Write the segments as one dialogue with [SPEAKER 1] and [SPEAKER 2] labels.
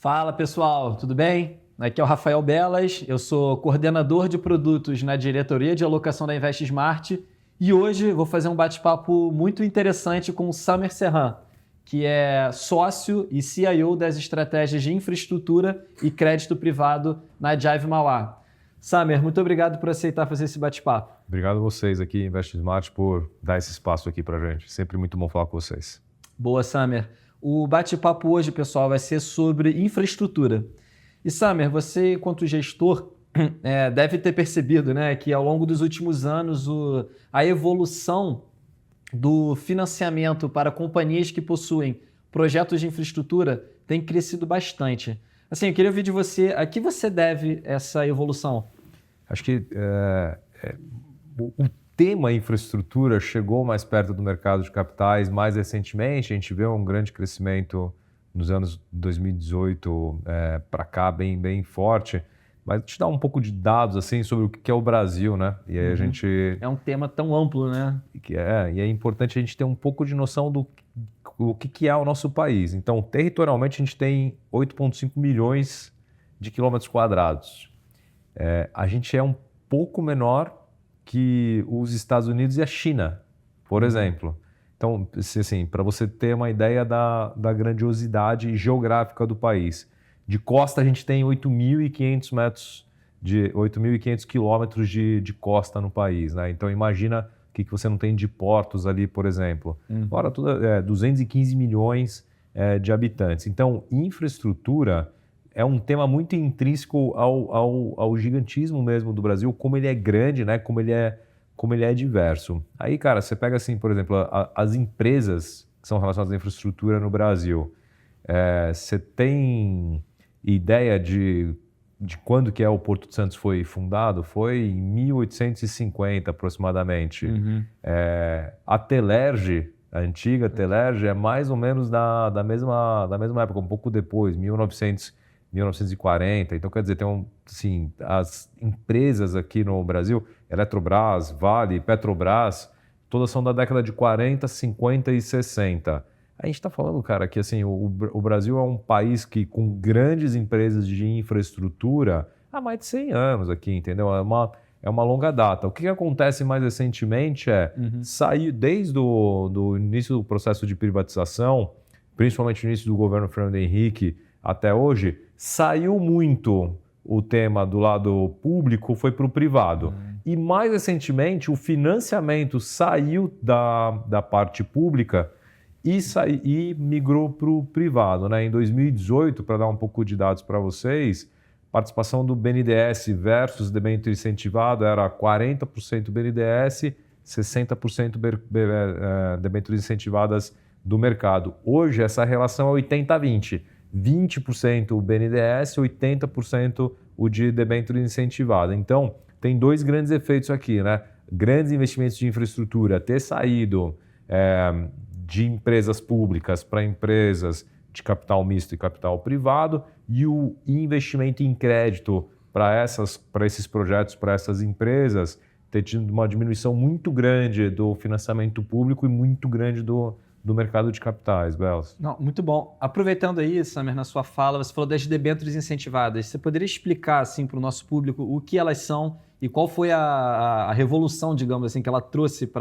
[SPEAKER 1] Fala pessoal, tudo bem? Aqui é o Rafael Belas, eu sou coordenador de produtos na diretoria de alocação da Invest Smart e hoje vou fazer um bate-papo muito interessante com o Samer Serran, que é sócio e CIO das estratégias de infraestrutura e crédito privado na Jive Mauá. Samer, muito obrigado por aceitar fazer esse bate-papo.
[SPEAKER 2] Obrigado a vocês aqui, Invest Smart, por dar esse espaço aqui para a gente. Sempre muito bom falar com vocês.
[SPEAKER 1] Boa, Samer. O bate-papo hoje, pessoal, vai ser sobre infraestrutura. E, Samer, você, enquanto gestor, deve ter percebido, né, que ao longo dos últimos anos a evolução do financiamento para companhias que possuem projetos de infraestrutura tem crescido bastante. Assim, eu queria ouvir de você, a que você deve essa evolução?
[SPEAKER 2] Acho que o tema infraestrutura chegou mais perto do mercado de capitais mais recentemente. A gente vê um grande crescimento nos anos 2018 para cá, bem forte. Mas te dar um pouco de dados assim, sobre o que é o Brasil, né? E aí a gente...
[SPEAKER 1] É um tema tão amplo, né?
[SPEAKER 2] E é importante a gente ter um pouco de noção do que é o nosso país. Então, territorialmente, a gente tem 8,5 milhões de quilômetros quadrados. A gente é um pouco menor que os Estados Unidos e a China, por exemplo. Então, assim, para você ter uma ideia da grandiosidade geográfica do país. De costa, a gente tem 8.500 quilômetros de costa no país, né? Então, imagina o que você não tem de portos ali, por exemplo. Agora, 215 milhões de habitantes. Então, infraestrutura é um tema muito intrínseco ao gigantismo mesmo do Brasil, como ele é grande, né? Como ele é diverso. Aí, cara, você pega assim, por exemplo, as empresas que são relacionadas à infraestrutura no Brasil. Você tem ideia de quando que o Porto de Santos foi fundado? Foi em 1850 aproximadamente. A Telerge, a antiga Telerge, é mais ou menos da mesma época, um pouco depois, 1940. Então, quer dizer, tem as empresas aqui no Brasil, Eletrobras, Vale, Petrobras, todas são da década de 40, 50 e 60. A gente está falando, cara, que assim, o Brasil é um país que com grandes empresas de infraestrutura há mais de 100 anos aqui, entendeu? É uma longa data. O que acontece mais recentemente sair desde o início do processo de privatização, principalmente no início do governo Fernando Henrique até hoje, saiu muito o tema do lado público, foi para o privado. E mais recentemente, o financiamento saiu da parte pública e migrou para o privado, né? Em 2018, para dar um pouco de dados para vocês, participação do BNDES versus debênture incentivado era 40% BNDES, 60% debêntures incentivadas do mercado. Hoje, essa relação é 80-20. 20% o BNDES, 80% o de debênture incentivada. Então, tem dois grandes efeitos aqui, né? Grandes investimentos de infraestrutura ter saído de empresas públicas para empresas de capital misto e capital privado, e o investimento em crédito para esses projetos, para essas empresas, ter tido uma diminuição muito grande do financiamento público e muito grande do mercado de capitais, Belas.
[SPEAKER 1] Não, muito bom. Aproveitando aí, Samer, na sua fala, você falou das debêntures incentivadas. Você poderia explicar assim, para o nosso público o que elas são e qual foi a revolução, digamos assim, que ela trouxe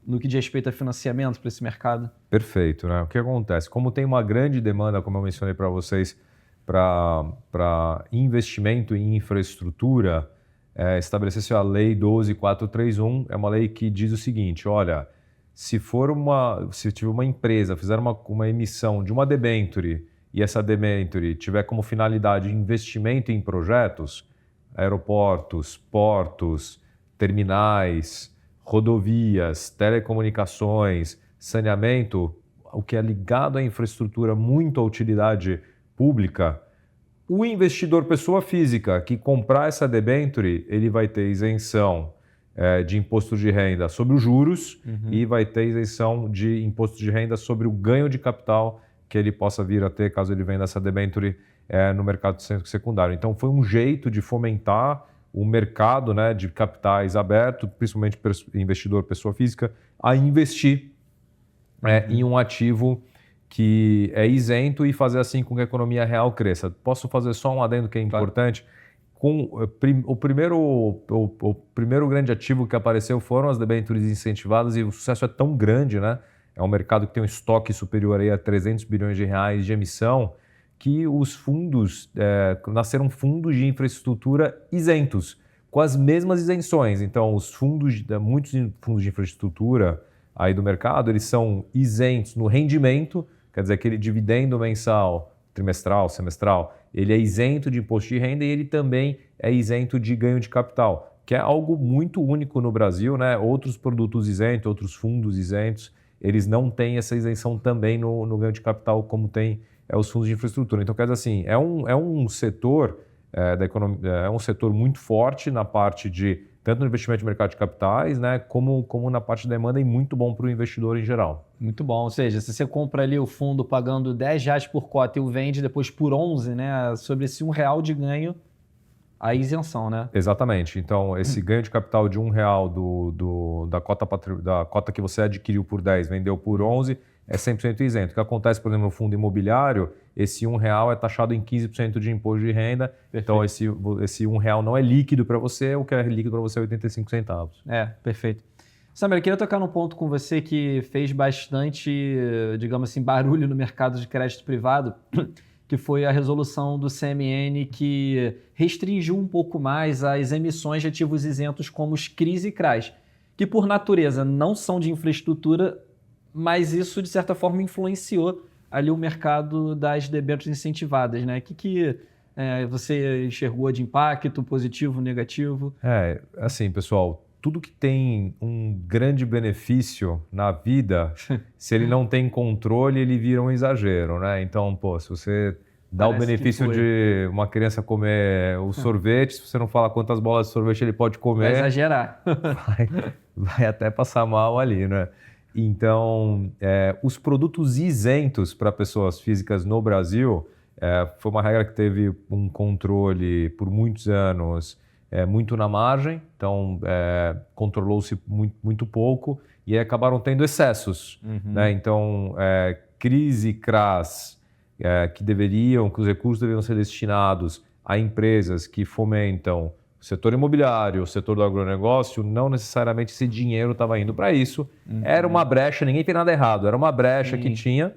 [SPEAKER 1] no que diz respeito a financiamento para esse mercado?
[SPEAKER 2] Perfeito, né? O que acontece? Como tem uma grande demanda, como eu mencionei para vocês, para investimento em infraestrutura, estabeleceu-se a Lei 12.431, é uma lei que diz o seguinte: olha, se tiver uma empresa fizer uma emissão de uma debênture e essa debênture tiver como finalidade investimento em projetos, aeroportos, portos, terminais, rodovias, telecomunicações, saneamento, o que é ligado à infraestrutura muito à utilidade pública, o investidor pessoa física que comprar essa debênture, ele vai ter isenção de imposto de renda sobre os juros e vai ter isenção de imposto de renda sobre o ganho de capital que ele possa vir a ter caso ele venda essa debênture no mercado secundário. Então, foi um jeito de fomentar o mercado, né, de capitais aberto, principalmente investidor pessoa física, a investir em um ativo que é isento e fazer assim com que a economia real cresça. Posso fazer só um adendo que é importante? O primeiro grande ativo que apareceu foram as debêntures incentivadas e o sucesso é tão grande, né? É um mercado que tem um estoque superior aí a 300 bilhões de reais de emissão, que os fundos, nasceram fundos de infraestrutura isentos, com as mesmas isenções. Então, muitos fundos de infraestrutura aí do mercado, eles são isentos no rendimento, quer dizer, aquele dividendo mensal, trimestral, semestral, ele é isento de imposto de renda e ele também é isento de ganho de capital, que é algo muito único no Brasil, né? Outros produtos isentos, outros fundos isentos, eles não têm essa isenção também no ganho de capital como tem os fundos de infraestrutura. Então, quer dizer assim, é um setor da economia, é um setor muito forte na parte de tanto no investimento de mercado de capitais, né, como na parte de demanda e muito bom para o investidor em geral.
[SPEAKER 1] Muito bom, ou seja, se você compra ali o fundo pagando R$10 por cota e o vende depois por 11, né, sobre esse R$1 de ganho, a isenção, né?
[SPEAKER 2] Exatamente. Então, esse ganho de capital de R$1 da cota que você adquiriu por 10, vendeu por 11, é 100% isento. O que acontece, por exemplo, no fundo imobiliário, esse R$1 é taxado em 15% de imposto de renda. Perfeito. Então, esse R$1 não é líquido para você, o que é líquido para você é 85 centavos.
[SPEAKER 1] Perfeito. Samuel, eu queria tocar num ponto com você que fez bastante, digamos assim, barulho no mercado de crédito privado, que foi a resolução do CMN que restringiu um pouco mais as emissões de ativos isentos como os CRIs e CRAs, que por natureza não são de infraestrutura, mas isso de certa forma influenciou ali o mercado das debêntures incentivadas, né? O que você enxergou de impacto positivo, negativo?
[SPEAKER 2] Assim, pessoal, tudo que tem um grande benefício na vida, se ele não tem controle, ele vira um exagero, né? Então, se você dá o benefício de uma criança comer o sorvete, se você não fala quantas bolas de sorvete ele pode comer...
[SPEAKER 1] Vai exagerar.
[SPEAKER 2] vai até passar mal ali, né? Então, os produtos isentos para pessoas físicas no Brasil foi uma regra que teve um controle por muitos anos, muito na margem, então controlou-se muito pouco e aí acabaram tendo excessos. Né? Então, CRIs e CRAs, que os recursos deveriam ser destinados a empresas que fomentam o setor imobiliário, o setor do agronegócio, não necessariamente esse dinheiro estava indo para isso. Era uma brecha, ninguém fez nada errado, era uma brecha que tinha.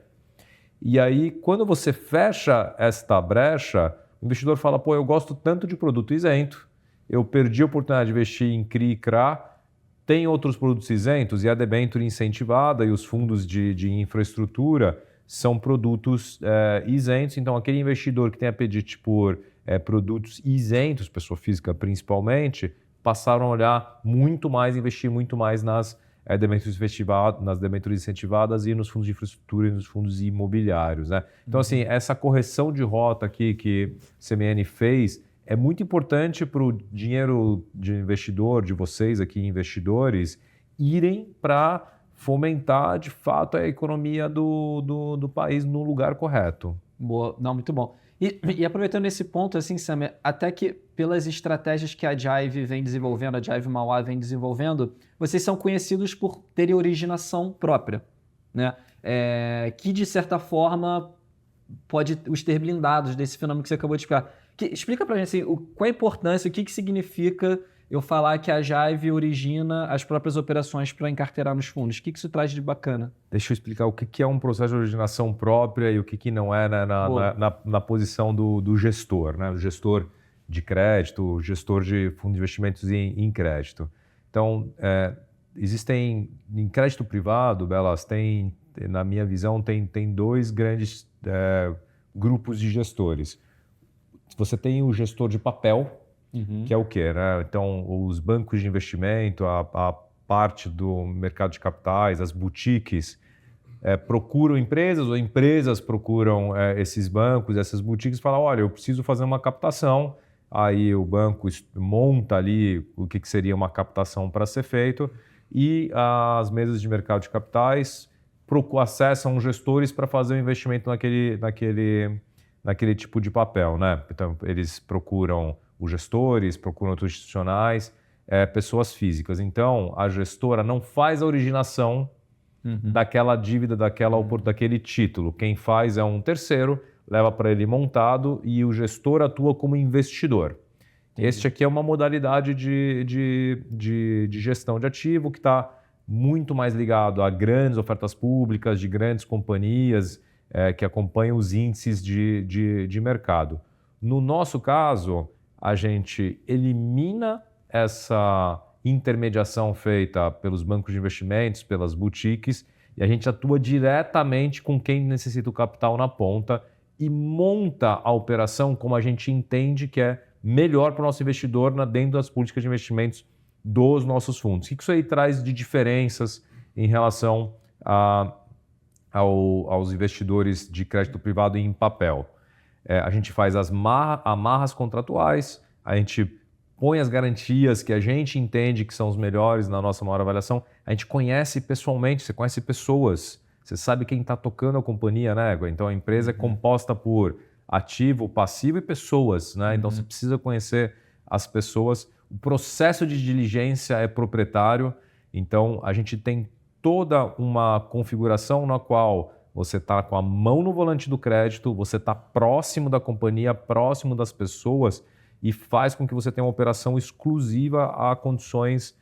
[SPEAKER 2] E aí, quando você fecha esta brecha, o investidor fala, eu gosto tanto de produto isento, eu perdi a oportunidade de investir em CRI e CRA, tem outros produtos isentos e a debênture incentivada e os fundos de infraestrutura são produtos isentos. Então, aquele investidor que tem apetite por produtos isentos, pessoa física principalmente, passaram a olhar muito mais, investir muito mais nas debêntures incentivadas e nos fundos de infraestrutura e nos fundos imobiliários. Né? Então, assim, essa correção de rota aqui que o CMN fez é muito importante para o dinheiro de investidor, de vocês aqui, investidores, irem para fomentar, de fato, a economia do país no lugar correto.
[SPEAKER 1] Boa. Não, muito bom. E aproveitando esse ponto, assim, Sam, até que pelas estratégias que a Jive vem desenvolvendo, a Jive Mauá vem desenvolvendo, vocês são conhecidos por terem originação própria, né? Que, de certa forma, pode os ter blindados desse fenômeno que você acabou de explicar. Explica pra gente assim, qual a importância, o que significa eu falar que a Jive origina as próprias operações para encarteirar nos fundos. O que isso traz de bacana?
[SPEAKER 2] Deixa eu explicar o que é um processo de originação própria e o que não é na posição do gestor, né? O gestor de crédito, o gestor de fundo de investimentos em crédito. Então, existem, em crédito privado, Belas, na minha visão, tem dois grandes grupos de gestores. Você tem o gestor de papel, que é o quê? Né? Então, os bancos de investimento, a parte do mercado de capitais, as boutiques, procuram empresas ou empresas procuram esses bancos, essas boutiques e falam, olha, eu preciso fazer uma captação. Aí o banco monta ali o que seria uma captação para ser feito e as mesas de mercado de capitais acessam gestores para fazer o investimento naquele tipo de papel. Né? Então, eles procuram os gestores, procuram outros institucionais, pessoas físicas. Então, a gestora não faz a originação daquela dívida, daquele título. Quem faz é um terceiro, leva para ele montado e o gestor atua como investidor. Este aqui é uma modalidade de gestão de ativo que está muito mais ligado a grandes ofertas públicas, de grandes companhias que acompanham os índices de mercado. No nosso caso, a gente elimina essa intermediação feita pelos bancos de investimentos, pelas boutiques, e a gente atua diretamente com quem necessita o capital na ponta e monta a operação como a gente entende que é melhor para o nosso investidor dentro das políticas de investimentos dos nossos fundos. O que isso aí traz de diferenças em relação aos investidores de crédito privado em papel? A gente faz as amarras contratuais, a gente põe as garantias que a gente entende que são os melhores na nossa maior avaliação, a gente conhece pessoalmente, você conhece pessoas, você sabe quem está tocando a companhia, né? Então a empresa é composta por ativo, passivo e pessoas, né? Então você precisa conhecer as pessoas. O processo de diligência é proprietário, então a gente tem toda uma configuração na qual você está com a mão no volante do crédito, você está próximo da companhia, próximo das pessoas e faz com que você tenha uma operação exclusiva a condições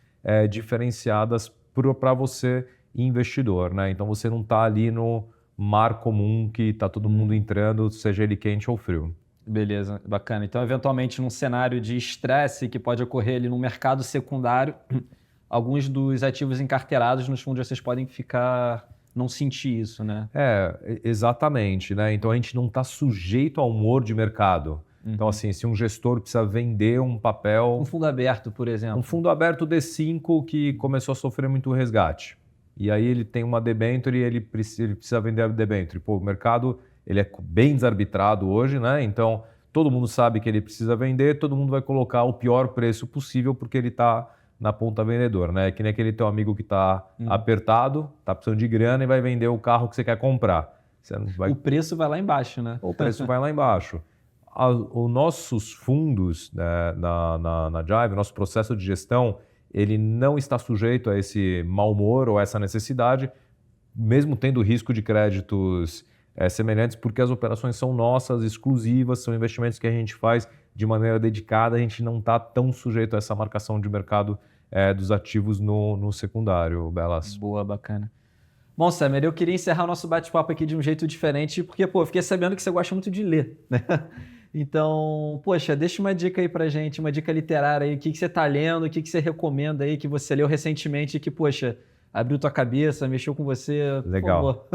[SPEAKER 2] diferenciadas para você, investidor, né? Então você não está ali no mar comum que está todo mundo entrando, seja ele quente ou frio.
[SPEAKER 1] Beleza, bacana. Então, eventualmente, num cenário de estresse que pode ocorrer ali no mercado secundário, alguns dos ativos encarteirados nos fundos vocês podem não sentir isso, né?
[SPEAKER 2] Exatamente, né? Então a gente não está sujeito ao humor de mercado. Então, assim, se um gestor precisa vender um papel...
[SPEAKER 1] Um fundo aberto, por exemplo.
[SPEAKER 2] Um fundo aberto D5 que começou a sofrer muito resgate. E aí ele tem uma debênture e ele precisa vender a debênture. Pô, o mercado ele é bem desarbitrado hoje, né? Então, todo mundo sabe que ele precisa vender, todo mundo vai colocar o pior preço possível porque ele está na ponta vendedora, né? É que nem aquele teu amigo que está apertado, está precisando de grana e vai vender o carro que você quer comprar.
[SPEAKER 1] O preço vai lá embaixo, né?
[SPEAKER 2] O preço vai lá embaixo. Os nossos fundos, né, na Jive, nosso processo de gestão, ele não está sujeito a esse mau humor ou essa necessidade, mesmo tendo risco de créditos semelhantes, porque as operações são nossas, exclusivas, são investimentos que a gente faz de maneira dedicada, a gente não está tão sujeito a essa marcação de mercado dos ativos no secundário, Belas.
[SPEAKER 1] Boa, bacana. Bom, Samer, eu queria encerrar o nosso bate-papo aqui de um jeito diferente, porque, eu fiquei sabendo que você gosta muito de ler, né? Então, poxa, deixa uma dica aí pra gente, uma dica literária aí, o que você tá lendo, o que você recomenda aí, que você leu recentemente e que, poxa, abriu tua cabeça, mexeu com você.
[SPEAKER 2] Legal.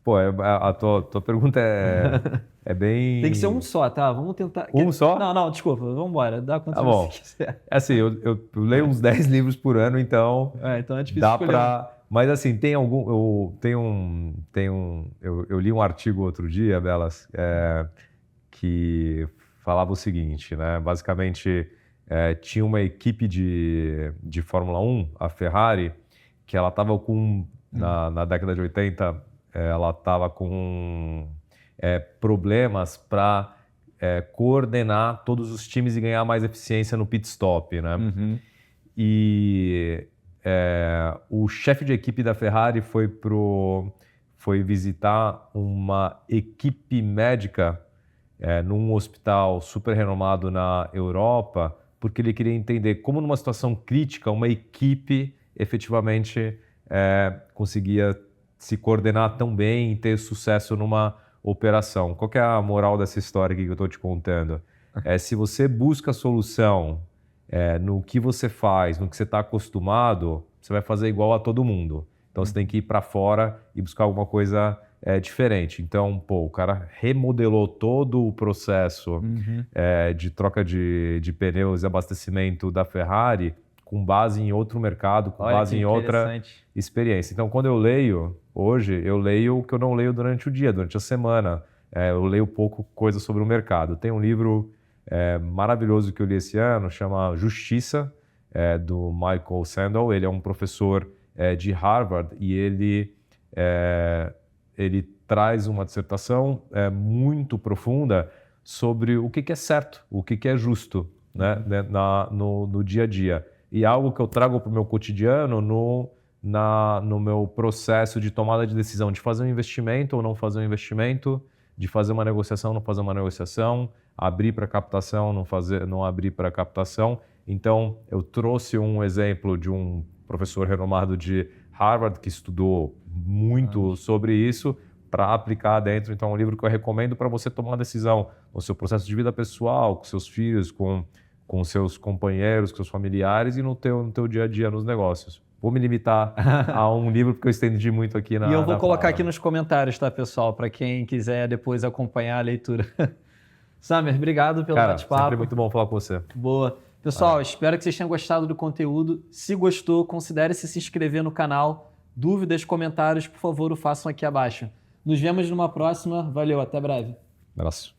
[SPEAKER 2] Pô, a tua pergunta é bem...
[SPEAKER 1] Tem que ser um só, tá? Vamos tentar...
[SPEAKER 2] Um só?
[SPEAKER 1] Não, desculpa, vamos embora, dá quanto você quiser.
[SPEAKER 2] Assim, eu leio uns 10 livros por ano, então...
[SPEAKER 1] Então é difícil
[SPEAKER 2] dá
[SPEAKER 1] escolher.
[SPEAKER 2] Mas assim, tem algum... Eu li um artigo outro dia, Belas, que falava o seguinte, né? Basicamente, tinha uma equipe de Fórmula 1, a Ferrari, que ela estava com, na década de 80, ela estava com problemas para coordenar todos os times e ganhar mais eficiência no pit stop, né? E o chefe de equipe da Ferrari foi visitar uma equipe médica num hospital super renomado na Europa, porque ele queria entender como numa situação crítica uma equipe efetivamente conseguia se coordenar tão bem e ter sucesso numa operação. Qual que é a moral dessa história aqui que eu estou te contando? Se você busca solução no que você faz, no que você está acostumado, você vai fazer igual a todo mundo. Então você tem que ir para fora e buscar alguma coisa diferente. Então, o cara remodelou todo o processo de troca de pneus e abastecimento da Ferrari com base em outro mercado, com base em outra experiência. Então, quando eu leio, hoje, eu leio o que eu não leio durante o dia, durante a semana. Eu leio pouco coisa sobre o mercado. Tem um livro maravilhoso que eu li esse ano, chama Justiça, do Michael Sandel. Ele é um professor de Harvard e ele traz uma dissertação muito profunda sobre o que é certo, o que é justo, né, no dia a dia. E algo que eu trago para o meu cotidiano no meu processo de tomada de decisão de fazer um investimento ou não fazer um investimento, de fazer uma negociação ou não fazer uma negociação, abrir para captação, não abrir para captação. Então, eu trouxe um exemplo de um professor renomado de Harvard que estudou muito sobre isso para aplicar dentro. Então, é um livro que eu recomendo para você tomar uma decisão no seu processo de vida pessoal, com seus filhos, com seus companheiros, com seus familiares e no teu dia a dia nos negócios. Vou me limitar a um livro porque eu estendi muito aqui na
[SPEAKER 1] E eu vou colocar
[SPEAKER 2] fala.
[SPEAKER 1] aqui nos comentários, tá, pessoal? Para quem quiser depois acompanhar a leitura. Samer, obrigado pelo
[SPEAKER 2] Cara,
[SPEAKER 1] bate-papo.
[SPEAKER 2] sempre muito bom falar com você.
[SPEAKER 1] Boa. Pessoal, espero que vocês tenham gostado do conteúdo. Se gostou, considere se inscrever no canal. Dúvidas, comentários, por favor, o façam aqui abaixo. Nos vemos numa próxima. Valeu, até breve.
[SPEAKER 2] Abraço.